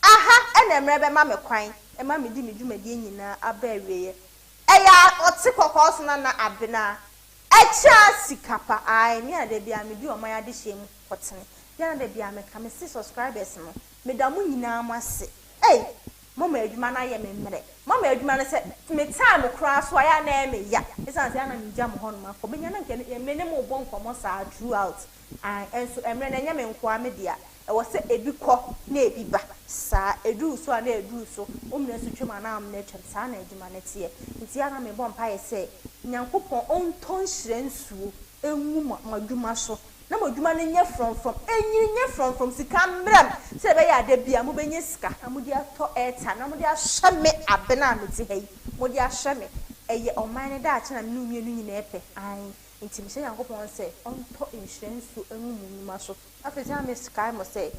aha ena mrebe ma me kwan e ma me di me dwumadi nyina aba awieye eya oti kokos na Abena Achaa Sikapa ai me ade bia me di o man ade hyem kotene ya na bia me ka me see subscribers no me da mu nyina amase mama adwuma na ye memre mama adwuma na se me time kra so aya na me ya isan se ana me jam ho no ma ko benya na nke me ne mo bon komo sa throughout enso emre na nya me nko a me dia e wo se ebi ko na ebi ba sa edu so na edu so o mne so twema na am na twem sa na adwuma na tie nti ana me bon pa ye se nyankopon on ton hrensuo enwu ma adwuma so na modwuma ne nye from enyi from sika mram se be ya da bia mo benye sika amodi ato eta na modi ahwe me Abena ameti hai modi ahwe me eye oman ne da ache na me mienu nyina epe ai nti me se yankopon se onto insurance enwu ma so afeja me sika mo se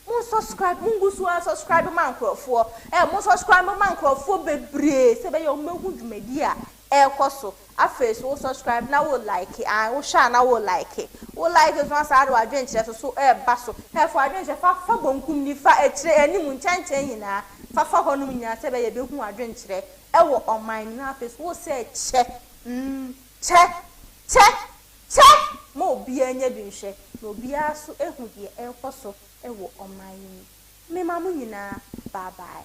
mo subscribe ngusu subscribe man krofo mo subscribe man krofo bebre se be ya o mehu dwumadi a ekoso afeso wo subscribe na wo like wo share na wo like wo like so asa do adwen kire so ba so for adwen kire fa bonkum ni fa ekire animu nchanchen nyina fa honum nyina se be ye behu adwen kire wo oman na afeso wo se che mo obi anya dunhwe na obi aso ehu de ekoso wo oman me mamu nyina bye bye.